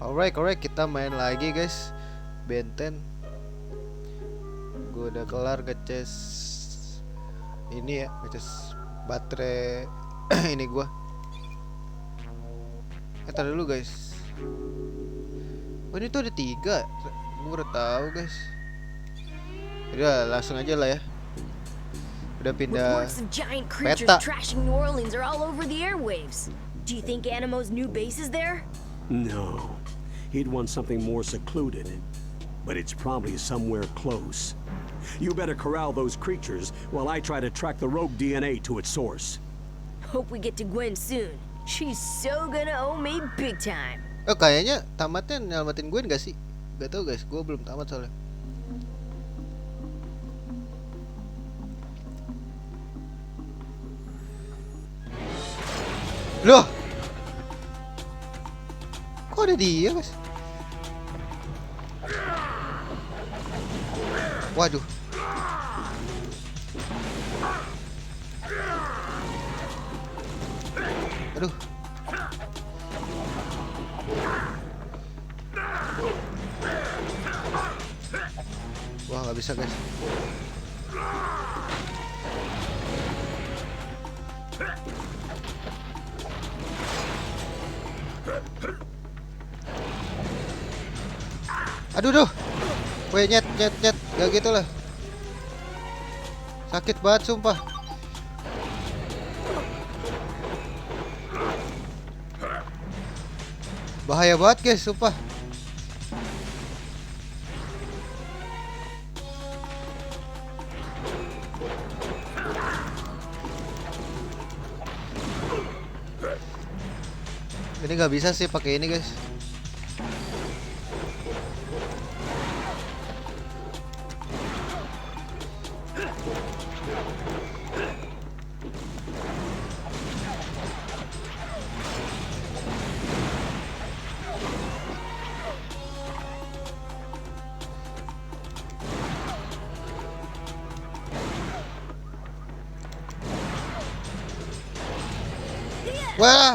Alright, kita main lagi guys. Benten. Gue udah kelar ngeces ini ya, ngeces baterai ini gua. Ntar dulu guys. Oh ini tuh ada 3. Gue baru tahu guys. Udah langsung aja lah ya. Udah pindah Reports of giant creatures peta. trashing New Orleans are all over the airwaves. Do you think Animo's new base is there? No. He'd want something more secluded. But it's probably somewhere close. You better corral those creatures while I try to track the rogue DNA to its source. Hope we get to Gwen soon. She's so gonna owe me big time. Oh kayaknya tamatnya nyelamatin gue gak sih? Gak tau guys, gue belum tamat soalnya. Loh, kok ada dia guys? Waduh. Aduh. Wah, nggak bisa guys. Aduh duh. Weh nyet. Gak gitu lah. Sakit banget sumpah. Bahaya banget guys, sumpah. Ini nggak bisa sih pakai ini guys. Wah.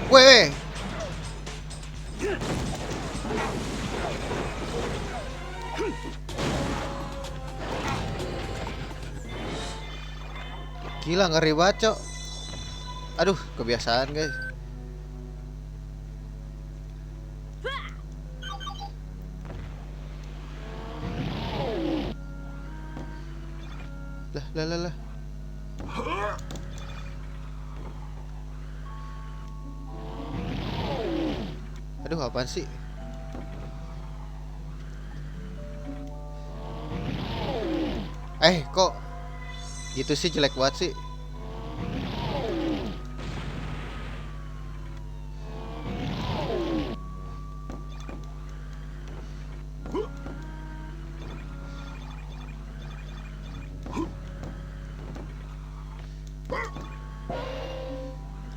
Weh. Gila ngeri banget, Cok. Aduh, kebiasaan, guys. Lah. Aduh, apaan sih? Kok gitu sih, jelek banget sih.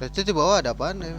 Itu di bawah ada apaan ya?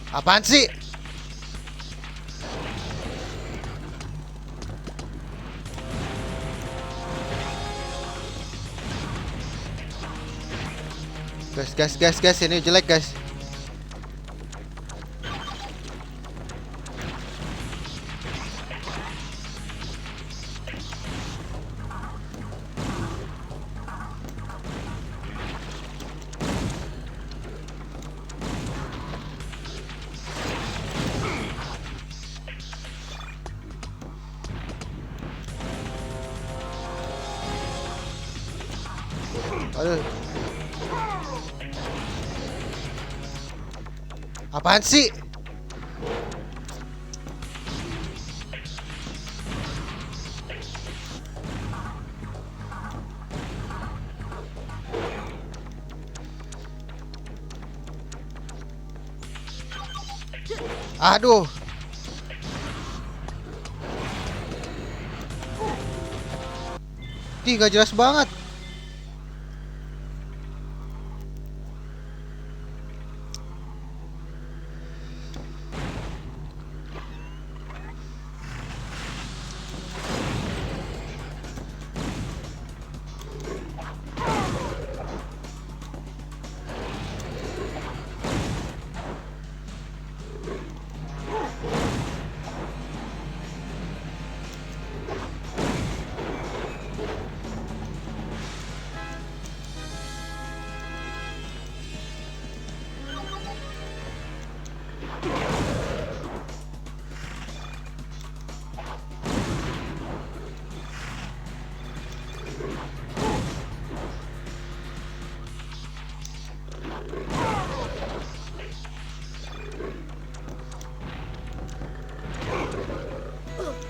Apaan sih? Guys, ini jelek guys. Aduh. Apaan sih? Aduh. Ih, gak jelas banget.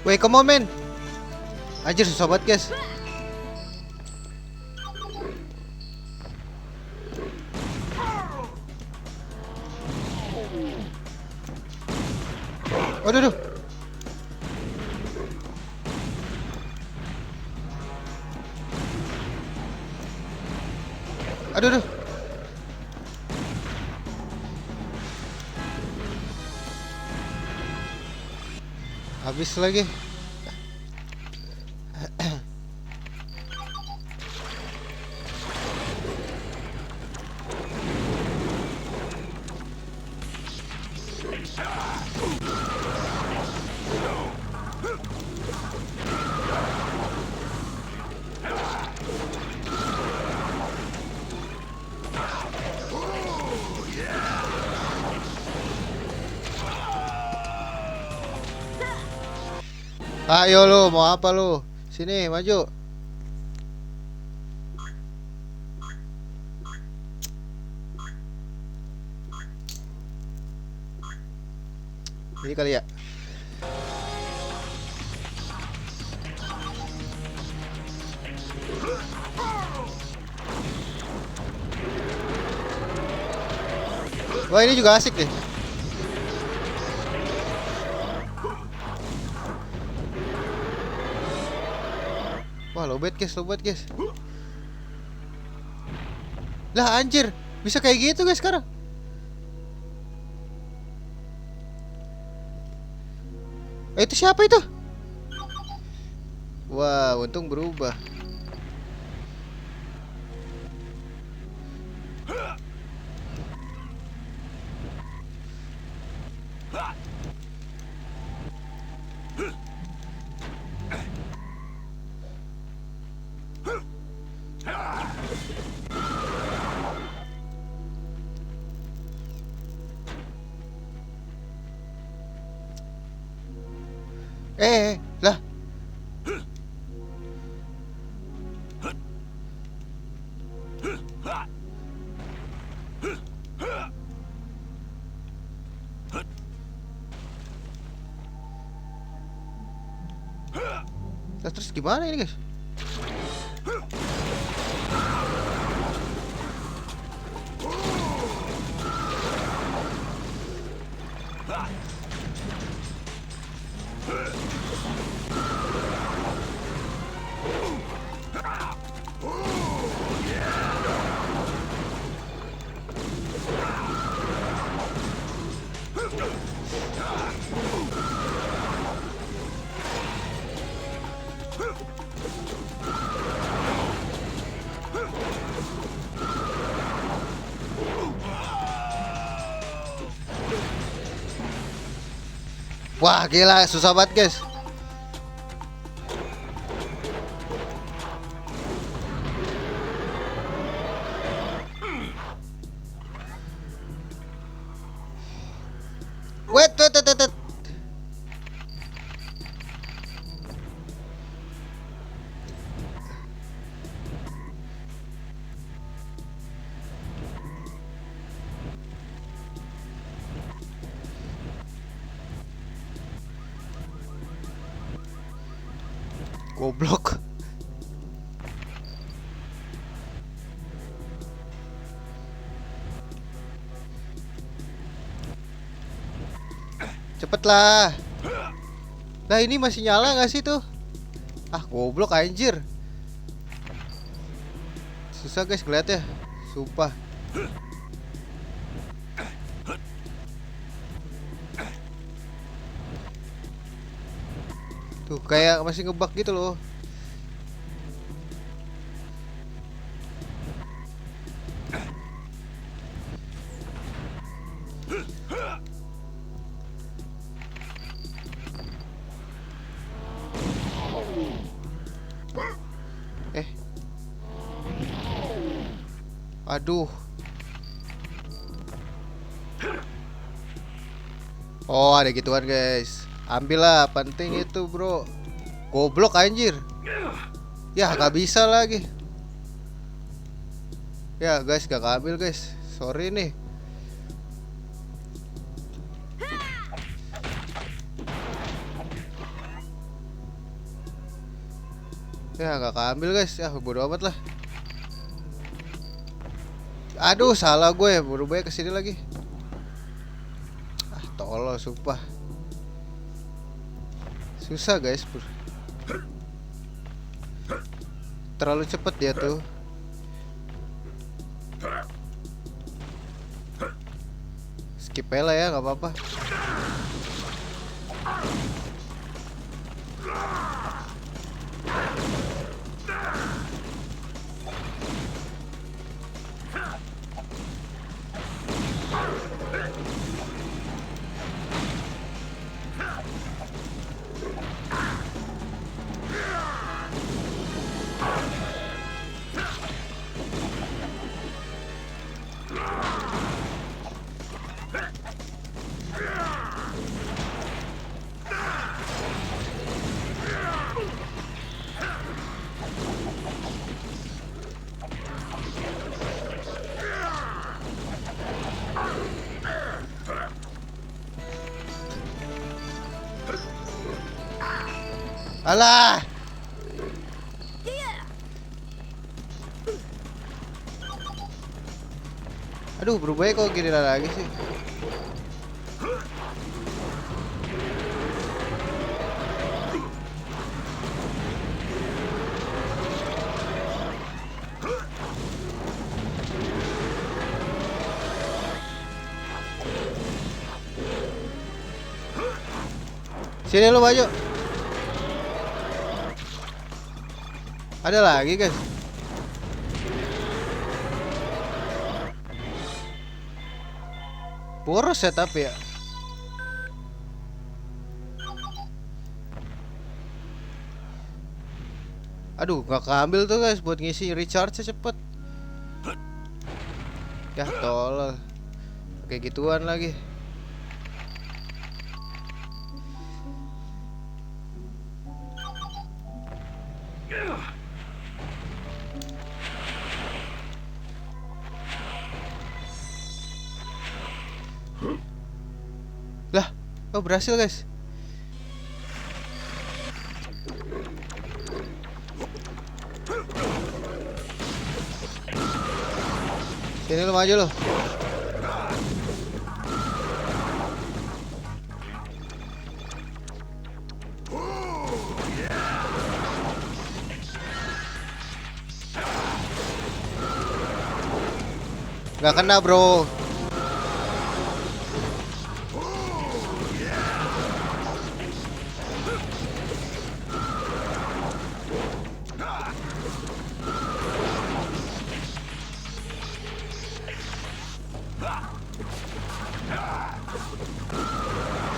Wait, come on, man. Anjir, susah banget, guys. Aduh, aduh. Aduh, aduh. Habis lagi. Ayo lu, mau apa lu? Sini, maju. Ini kali ya. Wah, ini juga asik deh. Wah, lowbat guys, lowbat guys. Lah anjir, bisa kayak gitu guys sekarang. Itu siapa itu? Wah, untung berubah. Lah. Lah, terus gimana ini guys? Wah, gila, susah banget guys. Wait. Goblok. Cepet lah. Lah ini masih nyala gak sih tuh? Ah goblok anjir. Susah guys ngeliatnya. Sumpah. Tuh kayak masih ngebug gitu loh. Aduh. Oh ada gituan guys. Ambil lah, penting itu bro. Goblok anjir. Ya gak bisa lagi. Ya guys gak ambil guys. Sorry nih. Ya gak ambil guys. Ya bodo amat lah. Aduh salah gue, berubah ke sini lagi. Ah tolol sumpah. Susah guys. Terlalu cepet dia tuh. Skip aja lah ya, nggak apa-apa. Alah. Aduh berubahnya kok gini lagi sih. Sini lu maju. Ada lagi guys. Boros ya tapi ya. Aduh gak keambil tuh guys buat ngisi recharge cepet. Ya tolol. Kayak gituan lagi. Lah, oh berhasil guys. Sini lu maju lu. Gak kena bro.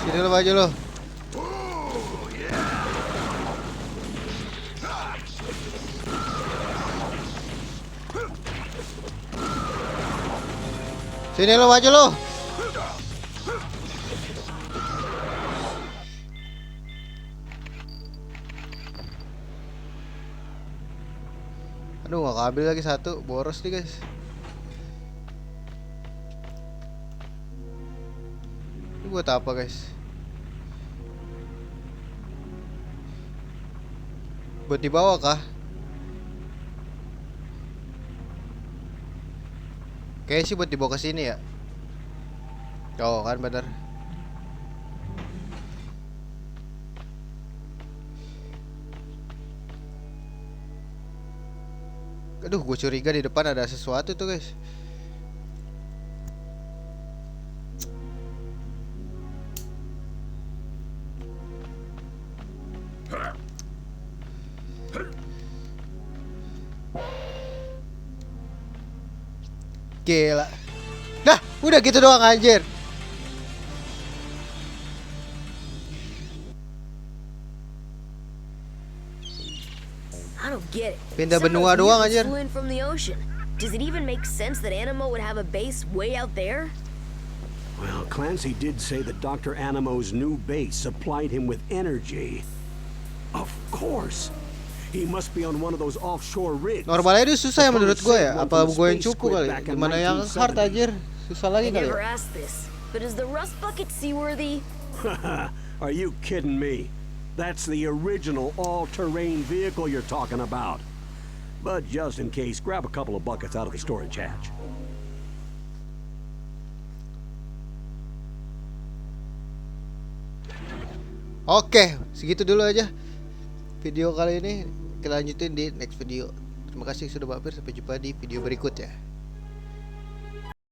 Sini lu maju lu. Sini lu maju lu. Aduh gak keambil lagi satu. Boros nih guys. Ini buat apa guys? Buat dibawa kah? Kayaknya sih buat dibawa ke sini ya. Oh kan bener. Aduh, gue curiga di depan ada sesuatu tuh guys. Gila. Dah, udah gitu doang anjir. I don't get it. Pindah Some benua of doang, mutants anjir. flew in from the ocean. Does it even make sense that Animo would have a base way out there? Well, Clancy did say that Dr. Animo's new base supplied him with energy. Of course. He must be on one of those offshore rigs. Normalnya itu susah ya menurut gue ya. Apa gue yang cupu kali? Gimana yang hard anjir? Susah I lagi kali never ya. asked this, but is the rust bucket seaworthy? Are you kidding me? That's the original all-terrain vehicle you're talking about. But just in case, grab a couple of buckets out of the storage hatch. Oke, segitu dulu aja video kali ini. Kita lanjutin di next video. Terima kasih sudah mampir. Sampai jumpa di video berikutnya.